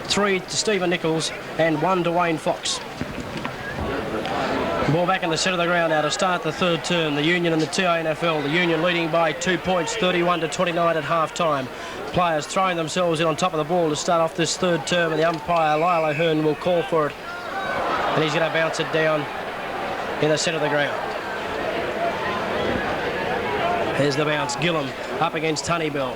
3 to Stephen Nichols and 1 to Wayne Fox. Ball back in the centre of the ground now to start the third term. The Union and the TFL. The Union leading by 2 points, 31 to 29 at half-time. Players throwing themselves in on top of the ball to start off this third term, and the umpire, Lyle O'Hearn, will call for it. And he's going to bounce it down in the centre of the ground. There's the bounce. Gillum up against Honeybell.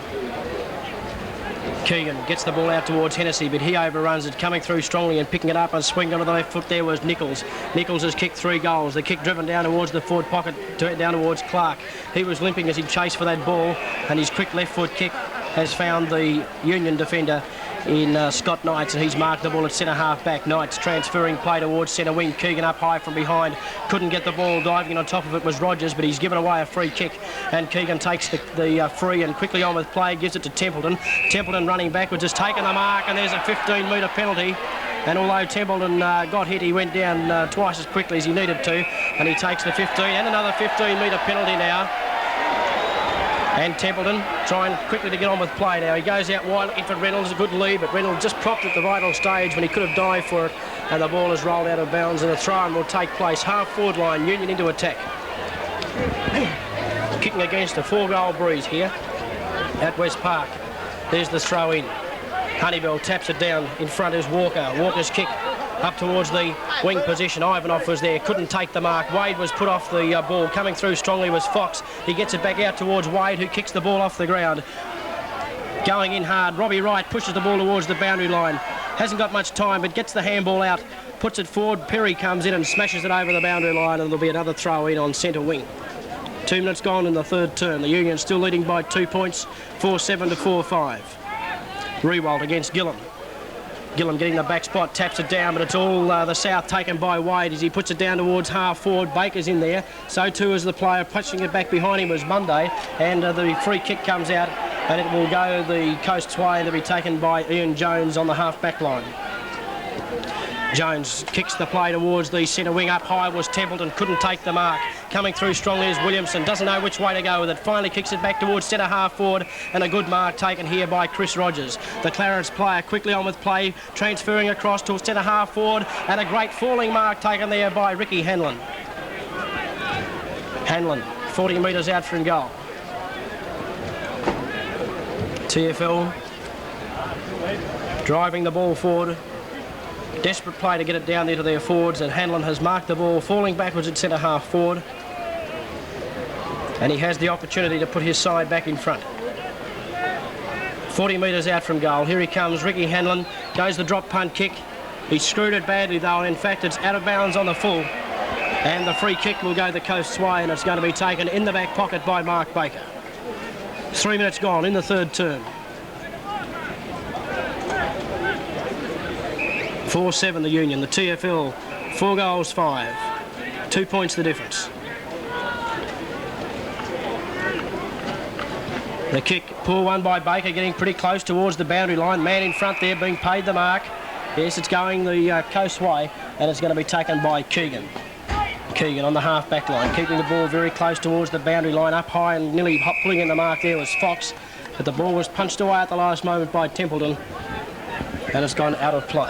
Keegan gets the ball out towards Hennessy, but he overruns it, coming through strongly and picking it up and swinging onto the left foot there was Nichols. Nichols has kicked 3 goals. The kick driven down towards the forward pocket, down towards Clark. He was limping as he chased for that ball, and his quick left foot kick has found the Union defender in Scott Knights, and he's marked the ball at centre half back. Knights transferring play towards centre wing. Keegan up high from behind, couldn't get the ball. Diving on top of it was Rogers, but he's given away a free kick, and Keegan takes the free and quickly on with play, gives it to Templeton. Templeton running backwards has taken the mark, and there's a 15-metre penalty. And although Templeton got hit, he went down twice as quickly as he needed to, and he takes the 15, and another 15-metre penalty now. And Templeton trying quickly to get on with play now. He goes out wide looking for Reynolds, a good lead, but Reynolds just propped at the vital stage when he could have dived for it, and the ball is rolled out of bounds, and a throw-in will take place. Half-forward line, Union into attack. Kicking against a 4-goal breeze here at West Park. There's the throw-in. Honeybell taps it down. In front is Walker. Walker's kick up towards the wing position. Ivanov was there, couldn't take the mark. Wade was put off the ball. Coming through strongly was Fox. He gets it back out towards Wade, who kicks the ball off the ground. Going in hard, Robbie Wright pushes the ball towards the boundary line. Hasn't got much time, but gets the handball out, puts it forward. Perry comes in and smashes it over the boundary line, and there'll be another throw in on centre wing. 2 minutes gone in the third term. The Union still leading by 2 points, 4-7 to 4-5. Rewald against Gillum. Gillum getting the back spot, taps it down, but it's all the south taken by Wade as he puts it down towards half forward. Baker's in there, so too is the player. Pushing it back behind him was Monday, and the free kick comes out, and it will go the coast's way, and it'll be taken by Ian Jones on the half back line. Jones kicks the play towards the centre wing. Up high was Templeton, couldn't take the mark. Coming through strongly is Williamson, doesn't know which way to go with it. Finally kicks it back towards centre half forward, and a good mark taken here by Chris Rogers. The Clarence player quickly on with play, transferring across to centre half forward, and a great falling mark taken there by Ricky Hanlon. Hanlon, 40 metres out from goal. TFL driving the ball forward. Desperate play to get it down there to their forwards, and Hanlon has marked the ball, falling backwards at centre half forward. And he has the opportunity to put his side back in front. 40 metres out from goal. Here he comes, Ricky Hanlon. Goes the drop punt kick. He screwed it badly though, and in fact it's out of bounds on the full. And the free kick will go the coast's way, and it's going to be taken in the back pocket by Mark Baker. 3 minutes gone in the third term. 4-7 the Union. The TFL, 4 goals, 5. 2 points the difference. The kick, poor one by Baker, getting pretty close towards the boundary line. Man in front there being paid the mark. Yes, it's going the coast way, and it's going to be taken by Keegan. Keegan on the half-back line, keeping the ball very close towards the boundary line. Up high and nearly pulling in the mark there was Fox, but the ball was punched away at the last moment by Templeton, and it's gone out of play.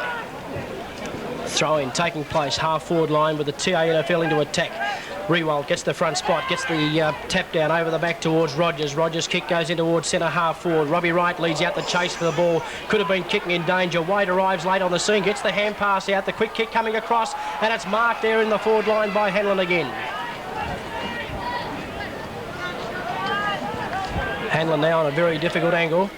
Throw-in taking place, half-forward line with the TFL into attack. Rewald gets the front spot, gets the tap down over the back towards Rogers. Rogers' kick goes in towards centre half forward. Robbie Wright leads out the chase for the ball. Could have been kicking in danger. Wade arrives late on the scene, gets the hand pass out. The quick kick coming across, and it's marked there in the forward line by Hanlon again. Hanlon now on a very difficult angle,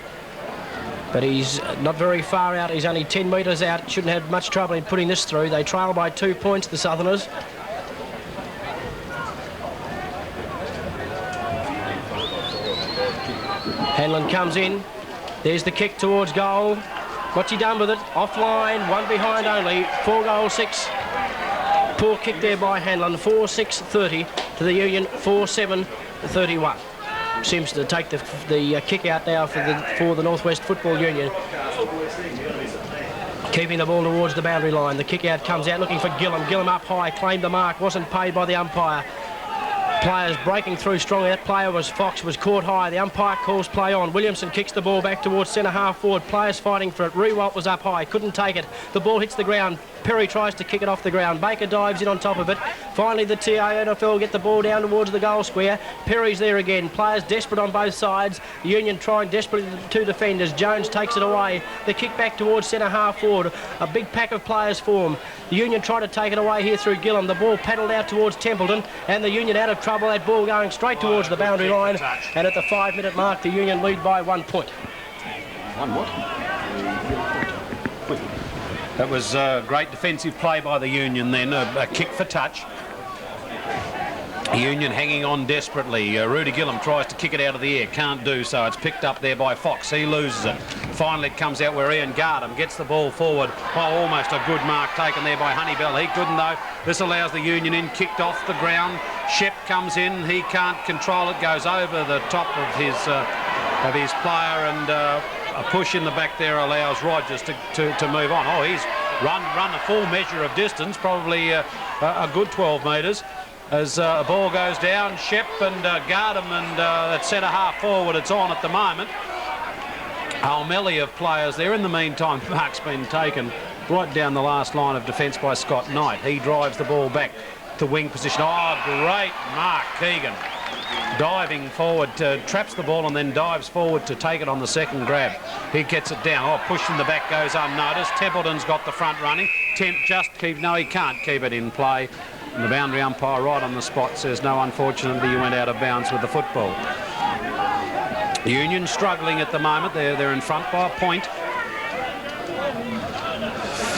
but he's not very far out. He's only 10 metres out. Shouldn't have much trouble in putting this through. They trail by 2 points, the Southerners. Hanlon comes in. There's the kick towards goal. What's he done with it? Offline, one behind only. 4 goals, 6. Poor kick there by Hanlon. 4-6-30 to the Union. 4-7-31. Seems to take the kick out now for the Northwest Football Union. Keeping the ball towards the boundary line. The kick out comes out looking for Gillum. Gillum up high, claimed the mark, wasn't paid by the umpire. Players breaking through strongly. That player was Fox, was caught high. The umpire calls play on. Williamson kicks the ball back towards centre half forward. Players fighting for it. Rewalt was up high, couldn't take it. The ball hits the ground. Perry tries to kick it off the ground. Baker dives in on top of it. Finally, the TFL get the ball down towards the goal square. Perry's there again. Players desperate on both sides. The Union trying desperately to defend as Jones takes it away. The kick back towards centre half forward. A big pack of players form. The Union try to take it away here through Gillum. The ball paddled out towards Templeton, and the Union out of trouble. That ball going straight towards the boundary line. And at the 5-minute mark, the Union lead by 1 point. One what? That was a great defensive play by the Union then, a kick for touch. Union hanging on desperately. Rudy Gillum tries to kick it out of the air, can't do so. It's picked up there by Fox, he loses it. Finally it comes out where Ian Gardam gets the ball forward. Oh, almost a good mark taken there by Honeybell. He couldn't though. This allows the Union in, kicked off the ground. Shep comes in, he can't control it, goes over the top of his player, and a push in the back there allows Rogers to move on. Oh, he's run a full measure of distance, probably a good 12 metres. As the ball goes down, Shep and Gardam, and at centre half forward it's on at the moment. A melee of players there. In the meantime, mark's been taken right down the last line of defence by Scott Knight. He drives the ball back to wing position. Oh, great mark, Keegan. Diving forward, traps the ball and then dives forward to take it on the second grab. He gets it down. Oh, push from the back goes unnoticed. Templeton's got the front running. Temp just keep... No, he can't keep it in play. And the boundary umpire right on the spot says, no, unfortunately, you went out of bounds with the football. Union struggling at the moment. They're in front by a point.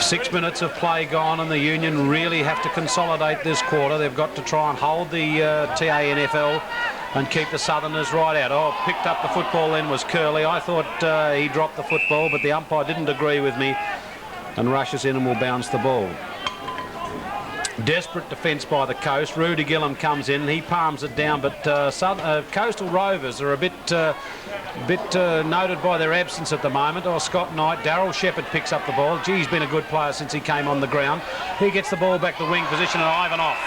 6 minutes of play gone, and the Union really have to consolidate this quarter. They've got to try and hold the TFL and keep the Southerners right out. Oh, picked up the football then was Curley. I thought he dropped the football, but the umpire didn't agree with me and rushes in and will bounce the ball. Desperate defence by the Coast. Rudy Gillum comes in, he palms it down, but Coastal Rovers are a bit noted by their absence at the moment. Oh, Scott Knight, Darryl Shepherd picks up the ball. Gee, he's been a good player since he came on the ground. He gets the ball back to wing position, and Ivanoff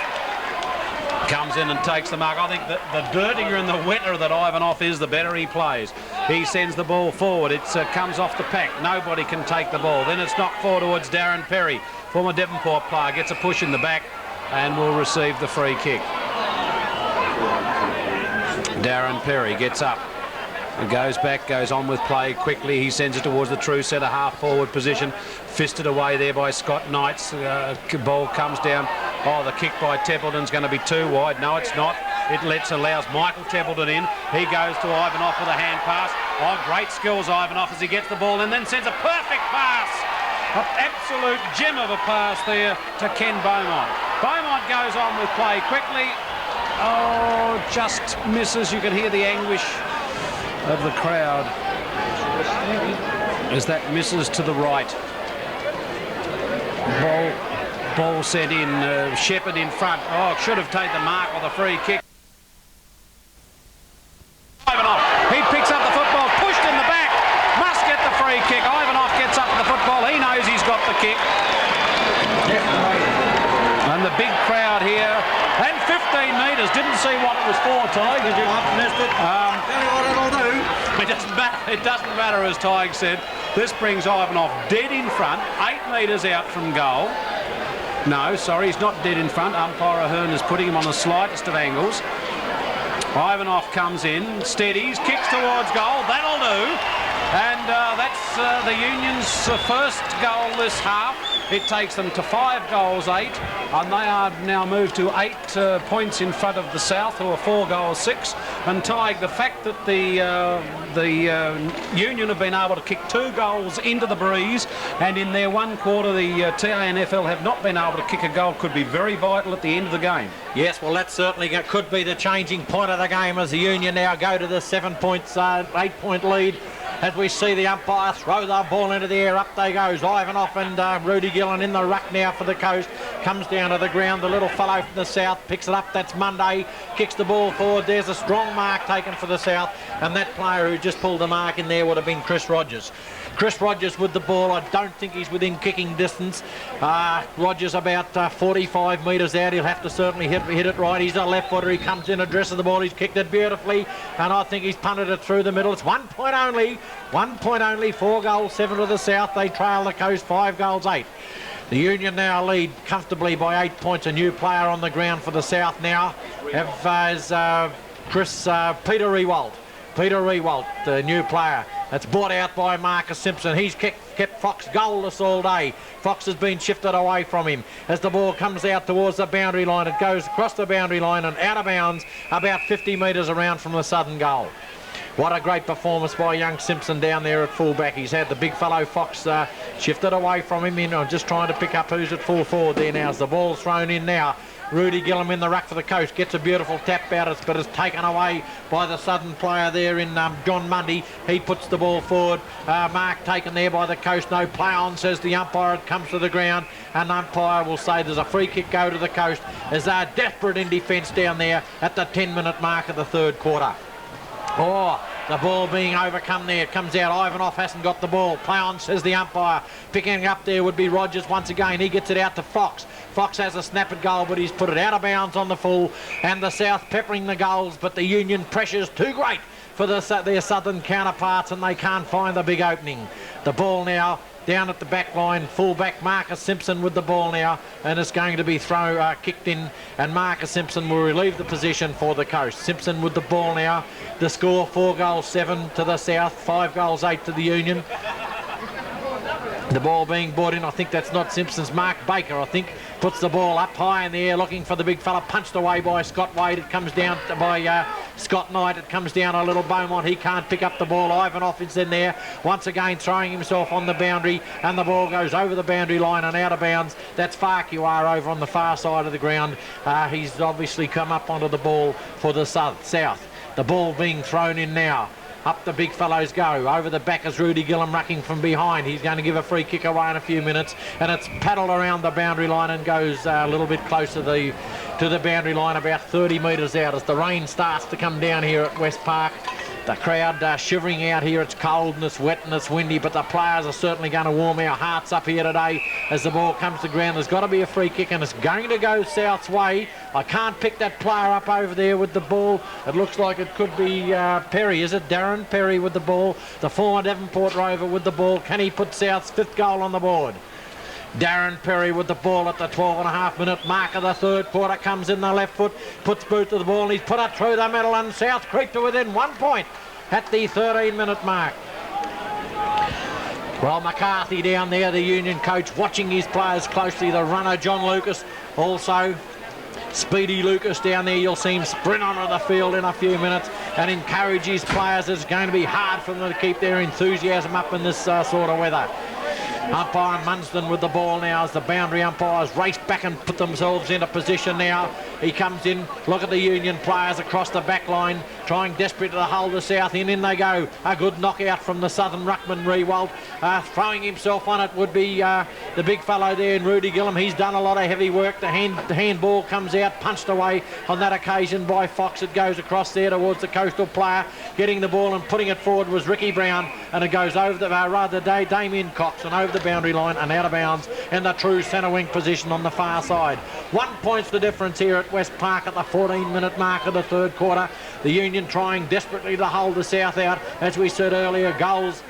comes in and takes the mark. I think that the dirtier and the wetter that Ivanoff is, the better he plays. He sends the ball forward. It comes off the pack. Nobody can take the ball. Then it's knocked forward towards Darren Perry. Former Devonport player gets a push in the back and will receive the free kick. Darren Perry gets up. He goes back, goes on with play quickly. He sends it towards the true centre half forward position. Fisted away there by Scott Knight's. Ball comes down. Oh, the kick by Templeton's going to be too wide. No, it's not. It allows Michael Templeton in. He goes to Ivanoff with a hand pass. Oh, great skills, Ivanoff, as he gets the ball and then sends a perfect pass. An absolute gem of a pass there to Ken Beaumont. Beaumont goes on with play quickly. Oh, just misses. You can hear the anguish of the crowd as that misses to the right. Ball sent in. Shepherd in front. Oh, should have taken the mark or the free kick. Ivanoff. He picks up the football, pushed in the back. Must get the free kick. Ivanoff gets up the football. He knows he's got the kick. And the big crowd here. And 15 metres. Didn't see what it was for, Tig. Did you? I've missed it. Tell you what it'll do. It doesn't matter, as Tig said. This brings Ivanoff dead in front. 8 metres out from goal. No, sorry, he's not dead in front. Umpire Ahern is putting him on the slightest of angles. Ivanoff comes in, steadies, kicks towards goal. That'll do. And that's the Union's first goal this half. It takes them to 5 goals 8, and they are now moved to 8 points in front of the South, who are 4 goals 6. And Tig, the fact that the Union have been able to kick 2 goals into the breeze, and in their one quarter the TANFL have not been able to kick a goal, could be very vital at the end of the game. Yes, well, that certainly could be the changing point of the game as the Union now go to the 8-point lead. As we see the umpire throw the ball into the air, up they goes. Ivanoff and Rudy Gillen in the ruck now for the Coast. comes down to the ground. The little fellow from the south picks it up. That's Monday, kicks the ball forward. There's a strong mark taken for the south, and that player who just pulled the mark in there would have been Chris Rogers. Chris Rogers with the ball. I don't think he's within kicking distance. Rogers about 45 metres out. He'll have to certainly hit it right. He's a left footer. He comes in, addresses the ball. He's kicked it beautifully, and I think he's punted it through the middle. It's 1 point only. 1 point only. 4 goals, 7 to the south. They trail the coast. 5 goals, 8. The Union now lead comfortably by 8 points. A new player on the ground for the south now is Peter Rewalt. Peter Rewalt, the new player. That's brought out by Marcus Simpson. He's kept Fox goalless all day. Fox has been shifted away from him. As the ball comes out towards the boundary line, it goes across the boundary line and out of bounds about 50 metres around from the southern goal. What a great performance by young Simpson down there at fullback. He's had the big fellow Fox shifted away from him. Just trying to pick up who's at full forward there now as the ball's thrown in now. Rudy Gillum in the ruck for the coast, gets a beautiful tap out, but it's taken away by the southern player there in John Mundy. He puts the ball forward. Mark taken there by the coast. No play on, says the umpire. It comes to the ground, and the umpire will say there's a free kick go to the coast. As they're desperate in defence down there at the 10-minute mark of the third quarter. Oh, the ball being overcome there. It comes out. Ivanov hasn't got the ball. Play on, says the umpire. Picking up there would be Rogers once again. He gets it out to Fox. Fox has a snap at goal, but he's put it out of bounds on the full. And the South peppering the goals, but the Union pressure's too great for their southern counterparts, and they can't find the big opening. The ball now down at the back line, full-back Marcus Simpson with the ball now, and it's going to be kicked in, and Marcus Simpson will relieve the position for the coast. Simpson with the ball now. The score 4 goals 7 to the south, 5 goals 8 to the Union. The ball being brought in, I think that's not Simpson's. Mark Baker, I think, puts the ball up high in the air, looking for the big fella, punched away by Scott Wade. It comes down by Scott Knight. It comes down a little Beaumont. He can't pick up the ball. Ivanov is in there, once again throwing himself on the boundary, and the ball goes over the boundary line and out of bounds. That's Farquhar over on the far side of the ground. He's obviously come up onto the ball for the south. The ball being thrown in now. Up the big fellows go. Over the back is Rudy Gillum rucking from behind. He's going to give a free kick away in a few minutes, and it's paddled around the boundary line and goes a little bit closer to the boundary line, about 30 metres out as the rain starts to come down here at West Park. The crowd shivering out here. It's cold and it's wet and it's windy, but the players are certainly going to warm our hearts up here today as the ball comes to ground. There's got to be a free kick, and it's going to go South's way. I can't pick that player up over there with the ball. It looks like it could be Perry, is it? Darren Perry with the ball. The former Devonport Rover with the ball. Can he put South's 5th goal on the board? Darren Perry with the ball at the 12.5-minute mark of the third quarter. Comes in the left foot, puts boot to the ball, and he's put it through the middle, and South creep to within 1 point at the 13-minute mark. Well, McCarthy down there, the Union coach, watching his players closely. The runner, John Lucas, also Speedy Lucas down there. You'll see him sprint onto the field in a few minutes and encourage his players. It's going to be hard for them to keep their enthusiasm up in this sort of weather. Umpire Munsden with the ball now as the boundary umpires race back and put themselves into position now. He comes in. Look at the Union players across the back line, trying desperately to hold the South in. In they go. A good knockout from the southern ruckman, Rewalt. Throwing himself on it would be the big fellow there in Rudy Gillum. He's done a lot of heavy work. The handball comes out, punched away on that occasion by Fox. It goes across there towards the coastal player. Getting the ball and putting it forward was Ricky Brown, and it goes over the Damien Cox and over the boundary line and out of bounds in the true centre wing position on the far side. 1 point's the difference here at West Park at the 14-minute mark of the third quarter. The Union trying desperately to hold the South out. As we said earlier, goals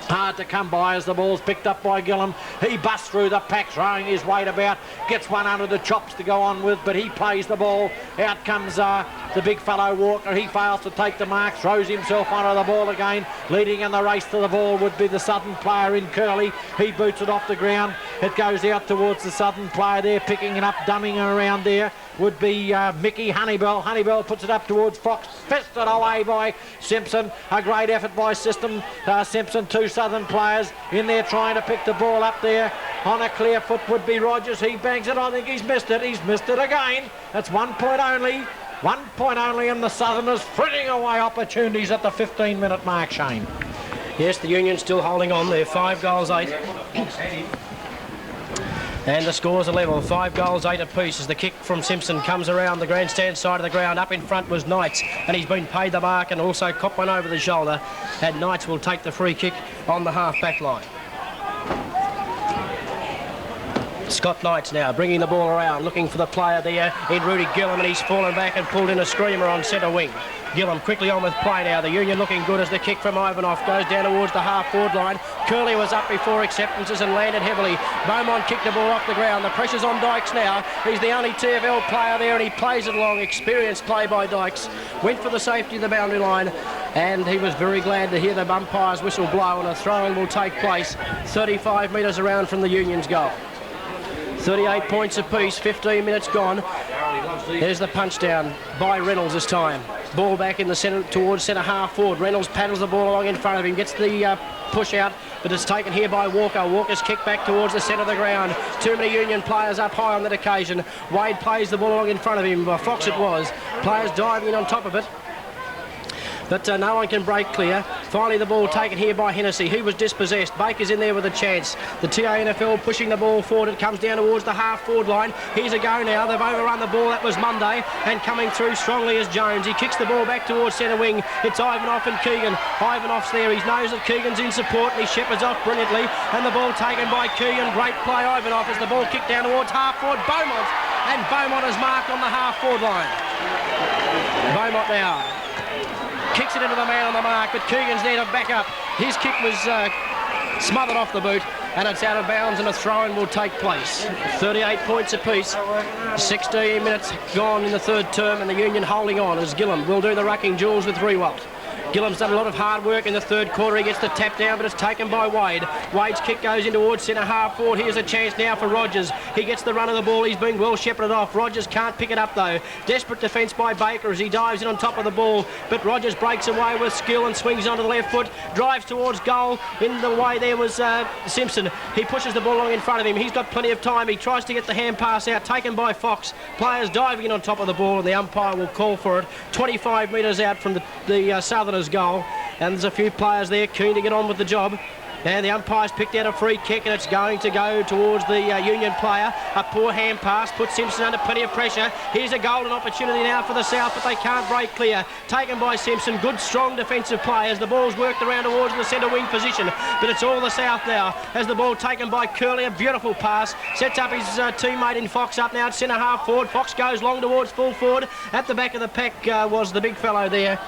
hard to come by as the ball's picked up by Gillum. He busts through the pack, throwing his weight about, gets one under the chops to go on with, but he plays the ball. Out comes the big fellow Walker. He fails to take the mark, throws himself onto the ball again. Leading in the race to the ball would be the southern player in Curley. He boots it off the ground. It goes out towards the southern player there, picking it up, dumbing around there would be Mickey Honeybell. Honeybell puts it up towards Fox, fisted away by Simpson. A great effort by Simpson. 2 southern players in there trying to pick the ball up there. On a clear foot would be Rogers. He bangs it. I think he's missed it. He's missed it again. That's 1 point only. 1 point only, and the Southerners fritting away opportunities at the 15-minute mark, Shane. Yes, the Union still holding on there. 5 goals 8. And the scores are level, 5 goals, 8 apiece as the kick from Simpson comes around the grandstand side of the ground. Up in front was Knights, and he's been paid the mark and also copped one over the shoulder. And Knights will take the free kick on the half-back line. Scott Knights now bringing the ball around, looking for the player there in Rudy Gillum, and he's fallen back and pulled in a screamer on centre wing. Gillum quickly on with play now. The Union looking good as the kick from Ivanoff goes down towards the half-forward line. Curley was up before acceptances and landed heavily. Beaumont kicked the ball off the ground. The pressure's on Dykes now. He's the only TFL player there and he plays it along. Experienced play by Dykes. Went for the safety of the boundary line and he was very glad to hear the umpire's whistle blow, and a throw-in will take place 35 metres around from the Union's goal. 38 points apiece, 15 minutes gone. There's the punch down by Reynolds this time. Ball back in the centre towards centre half forward. Reynolds paddles the ball along in front of him, gets the push out, but it's taken here by Walker. Walker's kicked back towards the centre of the ground. Too many Union players up high on that occasion. Wade plays the ball along in front of him. Fox it was. Players diving in on top of it. But no one can break clear. Finally the ball taken here by Hennessy. He was dispossessed. Baker's in there with a chance. The TFL pushing the ball forward. It comes down towards the half-forward line. Here's a go now. They've overrun the ball. That was Monday. And coming through strongly is Jones. He kicks the ball back towards centre wing. It's Ivanoff and Keegan. Ivanoff's there. He knows that Keegan's in support and he shepherds off brilliantly. And the ball taken by Keegan. Great play, Ivanoff, as the ball kicked down towards half-forward Beaumont. And Beaumont is marked on the half-forward line. Beaumont now kicks it into the man on the mark, but Keegan's there to back up. His kick was smothered off the boot, and it's out of bounds, and a throw-in will take place. 38 points apiece, 16 minutes gone in the third term, and the Union holding on as Gillum will do the rucking duels with Rewalt. Gillum's done a lot of hard work in the third quarter. He gets the tap down, but it's taken by Wade. Wade's kick goes in towards centre half forward. Here's a chance now for Rogers. He gets the run of the ball. He's been well shepherded off. Rogers can't pick it up though. Desperate defence by Baker as he dives in on top of the ball, but Rogers breaks away with skill and swings onto the left foot. Drives towards goal. In the way there was Simpson. He pushes the ball along in front of him. He's got plenty of time. He tries to get the hand pass out. Taken by Fox. Players diving in on top of the ball, and the umpire will call for it. 25 metres out from the Southerners' goal, and there's a few players there keen to get on with the job. And the umpire's picked out a free kick, and it's going to go towards the Union player. A poor hand pass puts Simpson under plenty of pressure. Here's a golden opportunity now for the South, but they can't break clear. Taken by Simpson. Good, strong defensive play as the ball's worked around towards the centre wing position. But it's all the South now as the ball taken by Curley. A beautiful pass. Sets up his teammate in Fox up now at centre half forward. Fox goes long towards full forward. At the back of the pack was the big fellow there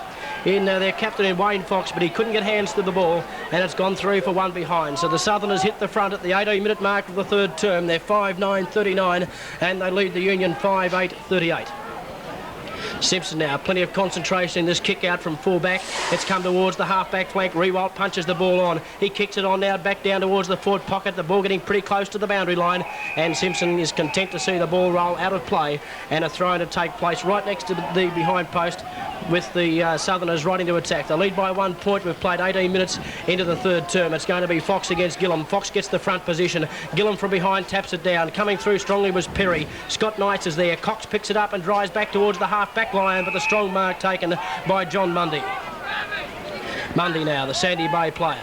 in their captain in Wayne Fox, but he couldn't get hands to the ball, and it's gone through for one behind. So the Southerners hit the front at the 18-minute mark of the third term. They're 5-9-39, and they lead the Union 5-8-38. Simpson now, plenty of concentration in this kick out from full back. It's come towards the half-back flank. Rewalt punches the ball on. He kicks it on now back down towards the forward pocket. The ball getting pretty close to the boundary line, and Simpson is content to see the ball roll out of play, and a throw to take place right next to the behind post with the Southerners right into attack. They lead by 1 point. We've played 18 minutes into the third term. It's going to be Fox against Gillum. Fox gets the front position. Gillum from behind taps it down. Coming through strongly was Perry. Scott Knights is there. Cox picks it up and drives back towards the half-back line, but the strong mark taken by John Mundy. Mundy now, the Sandy Bay player,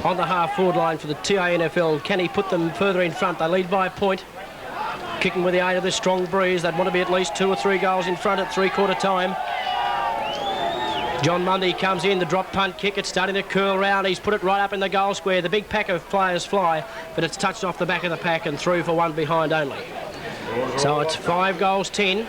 on the half-forward line for the TFL. Can he put them further in front? They lead by a point. Kicking with the aid of this strong breeze. They'd want to be at least 2 or 3 goals in front at three-quarter time. John Mundy comes in, the drop punt kick. It's starting to curl round. He's put it right up in the goal square. The big pack of players fly, but it's touched off the back of the pack and through for one behind only. So it's 5 goals 10.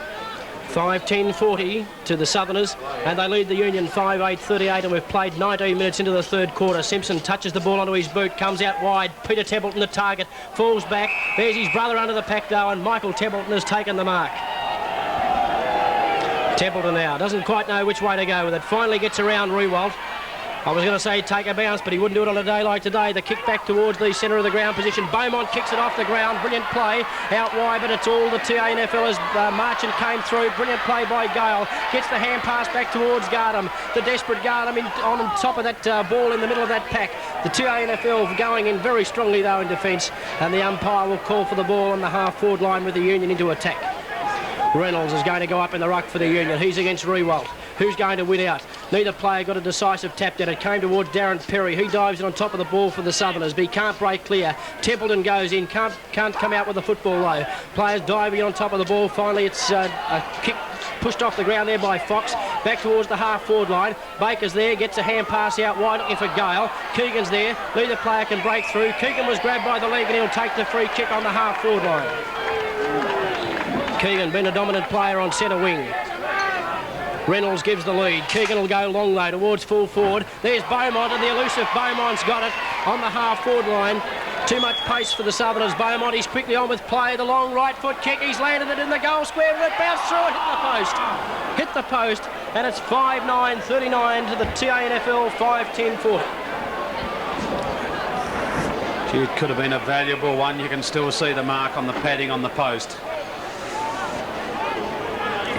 5-10-40 to the Southerners, and they lead the Union 5-8-38, and we've played 19 minutes into the third quarter. Simpson touches the ball onto his boot, comes out wide. Peter Templeton, the target, falls back. There's his brother under the pack though, and Michael Templeton has taken the mark. Templeton now doesn't quite know which way to go with it. Finally gets around Rewalt. I was going to say take a bounce, but he wouldn't do it on a day like today. The kick back towards the centre of the ground position. Beaumont kicks it off the ground. Brilliant play out wide, but it's all the TFL as Marchant came through. Brilliant play by Gale. Gets the hand pass back towards Gardam. The desperate Gardam on top of that ball in the middle of that pack. The TFL going in very strongly though in defence, and the umpire will call for the ball on the half-forward line with the Union into attack. Reynolds is going to go up in the ruck for the Union. He's against Rewalt. Who's going to win out? Neither player got a decisive tap down. It came towards Darren Perry. He dives in on top of the ball for the Southerners, but he can't break clear. Templeton goes in, can't come out with the football though. Players diving on top of the ball. Finally, it's a kick pushed off the ground there by Fox. Back towards the half-forward line. Baker's there, gets a hand pass out wide looking for Gale. Keegan's there. Neither player can break through. Keegan was grabbed by the leg and he'll take the free kick on the half-forward line. Keegan been a dominant player on centre wing. Reynolds gives the lead. Keegan will go long though towards full forward. There's Beaumont, and the elusive Beaumont's got it on the half-forward line. Too much pace for the Southerners. Beaumont, he's quickly on with play. The long right foot kick. He's landed it in the goal square, and it bounced through it, hit the post. And it's 5-9-39 to the TANFL 5-10-40. It could have been a valuable one. You can still see the mark on the padding on the post.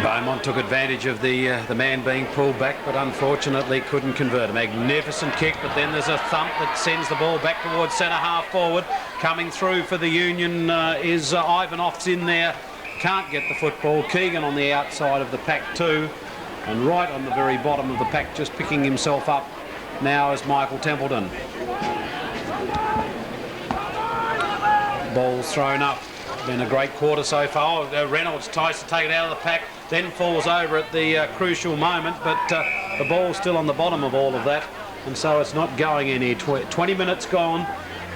Beaumont took advantage of the man being pulled back, but unfortunately couldn't convert. A magnificent kick, but then there's a thump that sends the ball back towards centre half forward. Coming through for the Union is Ivanoff's in there. Can't get the football. Keegan on the outside of the pack too. And right on the very bottom of the pack, just picking himself up now is Michael Templeton. Ball's thrown up. Been a great quarter so far. Reynolds tries to take it out of the pack, then falls over at the crucial moment, but the ball's still on the bottom of all of that, and so it's not going any. 20 minutes gone,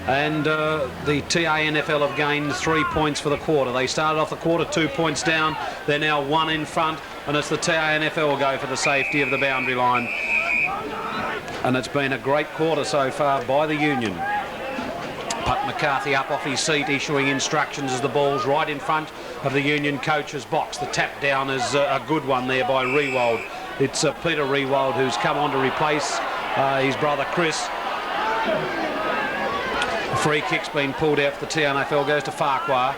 and the TANFL have gained 3 points for the quarter. They started off the quarter 2 points down. They're now 1 in front, and it's the TANFL will go for the safety of the boundary line. And it's been a great quarter so far by the Union. Puck McCarthy up off his seat, issuing instructions as the ball's right in front of the Union coach's box. The tap down is a good one there by Rewald. It's Peter Rewald who's come on to replace his brother Chris. The free kick's been pulled out for the TNFL, goes to Farquhar.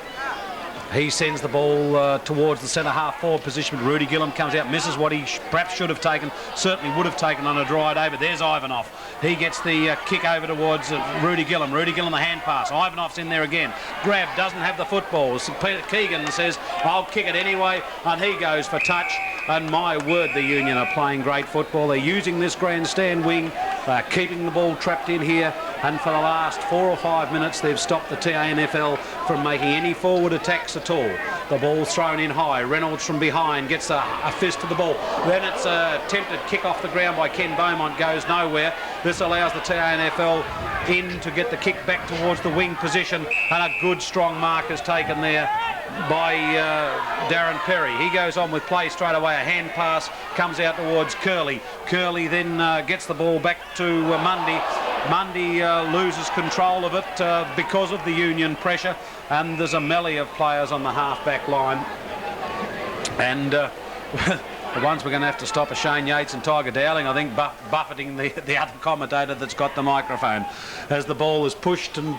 He sends the ball towards the centre half forward position, but Rudy Gillum comes out, misses what he perhaps should have taken, certainly would have taken on a drive over. There's Ivanoff. He gets the kick over towards Rudy Gillum. Rudy Gillum the hand pass. Ivanoff's in there again. Grab, doesn't have the football. Peter Keegan says, I'll kick it anyway, and he goes for touch. And my word, the Union are playing great football. They're using this grandstand wing. They're keeping the ball trapped in here. And for the last 4 or 5 minutes, they've stopped the TANFL from making any forward attacks at all. The ball's thrown in high. Reynolds from behind gets a fist to the ball. Then it's a attempted kick off the ground by Ken Beaumont, goes nowhere. This allows the TANFL in to get the kick back towards the wing position. And a good strong mark is taken there by Darren Perry. He goes on with play straight away. A hand pass comes out towards Curley. Curley then gets the ball back to Mundy. Mundy loses control of it because of the Union pressure, and there's a melee of players on the half-back line. And the ones we're going to have to stop are Shane Yates and Tiger Dowling, I think, buffeting the other commentator that's got the microphone. As the ball is pushed and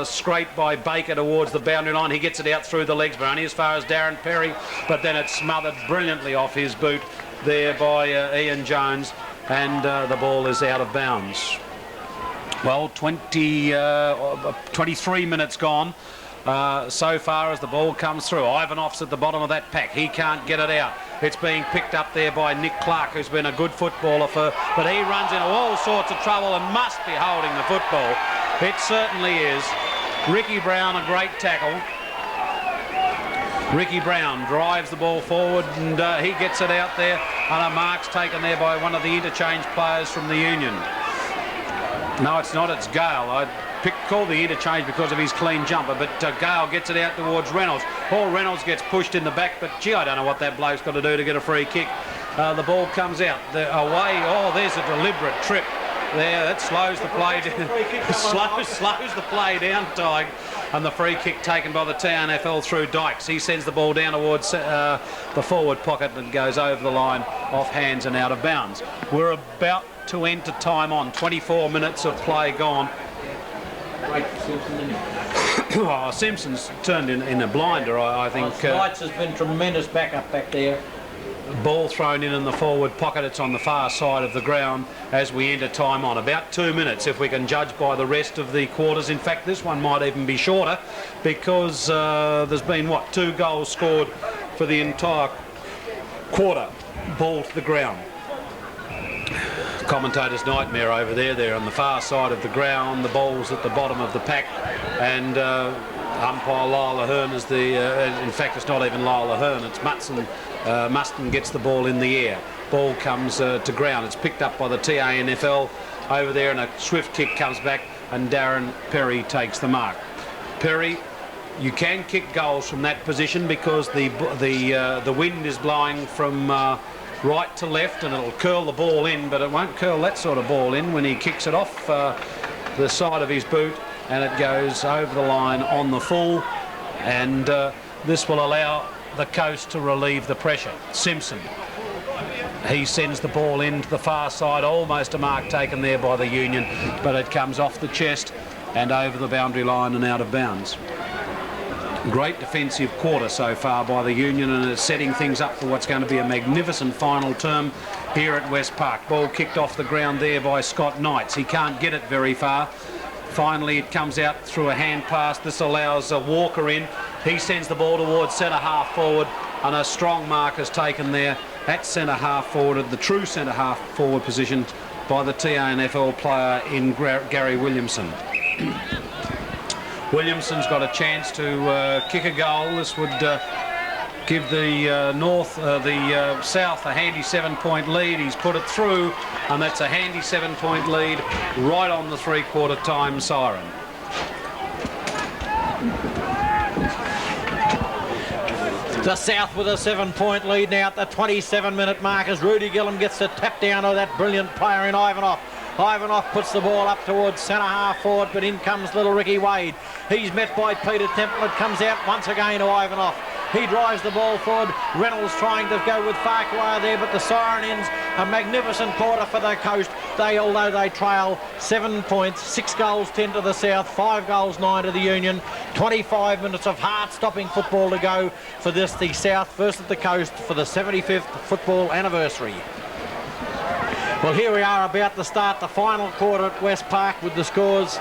scraped by Baker towards the boundary line, he gets it out through the legs, but only as far as Darren Perry, but then it's smothered brilliantly off his boot there by Ian Jones, and the ball is out of bounds. Well, 23 minutes gone so far as the ball comes through. Ivanoff's at the bottom of that pack. He can't get it out. It's being picked up there by Nick Clark, who's been a good footballer but he runs into all sorts of trouble and must be holding the football. It certainly is. Ricky Brown, a great tackle. Ricky Brown drives the ball forward and he gets it out there, and a mark's taken there by one of the interchange players from the Union. No, it's not. It's Gale. I called the interchange because of his clean jumper, but Gale gets it out towards Reynolds. Reynolds gets pushed in the back, but gee, I don't know what that bloke's got to do to get a free kick. The ball comes out. Away. Oh, there's a deliberate trip there. That slows the play down. slows the play down, Tig. And the free kick taken by the TNFL through Dykes. He sends the ball down towards the forward pocket and goes over the line, off hands and out of bounds. We're about to enter time on. 24 minutes of play gone. Simpson's turned in a blinder, I think. Lights has been tremendous backup back there. Ball thrown in the forward pocket. It's on the far side of the ground as we enter time on. About 2 minutes if we can judge by the rest of the quarters. In fact, this one might even be shorter because there's been, 2 goals scored for the entire quarter. Ball to the ground. commentator's nightmare over there. They're on the far side of the ground. The ball's at the bottom of the pack, and umpire Lyle Ahern is the. In fact, it's not even Lyle Ahern. It's Mutson. Muston gets the ball in the air. Ball comes to ground. It's picked up by the TANFL over there, and a swift kick comes back, and Darren Perry takes the mark. Perry, you can kick goals from that position because the wind is blowing from right to left, and it'll curl the ball in, but it won't curl that sort of ball in when he kicks it off the side of his boot, and it goes over the line on the full, and this will allow the coast to relieve the pressure. Simpson, he sends the ball into the far side, almost a mark taken there by the Union, but it comes off the chest and over the boundary line and out of bounds. Great defensive quarter so far by the Union, and it's setting things up for what's going to be a magnificent final term here at West Park. Ball kicked off the ground there by Scott Knights. He can't get it very far. Finally, it comes out through a hand pass. This allows Walker in. He sends the ball towards centre half forward, and a strong mark is taken there at centre half forward, at the true centre half forward position by the TANFL player in Gary Williamson. Williamson's got a chance to kick a goal. This would give the South a handy 7-point lead. He's put it through, and that's a handy 7-point lead right on the three-quarter time siren. The South with a 7-point lead now at the 27-minute mark as Rudy Gillum gets the tap down of that brilliant player in Ivanoff. Ivanoff puts the ball up towards centre half forward, but in comes little Ricky Wade. He's met by Peter Temple. It comes out once again to Ivanoff. He drives the ball forward. Reynolds trying to go with Farquhar there, but the siren ends. A magnificent quarter for the coast. Although they trail 7 points, 6 goals 10 to the South, 5 goals 9 to the Union. 25 minutes of heart-stopping football to go for this, the South versus the coast, for the 75th football anniversary. Well, here we are about to start the final quarter at West Park with the scores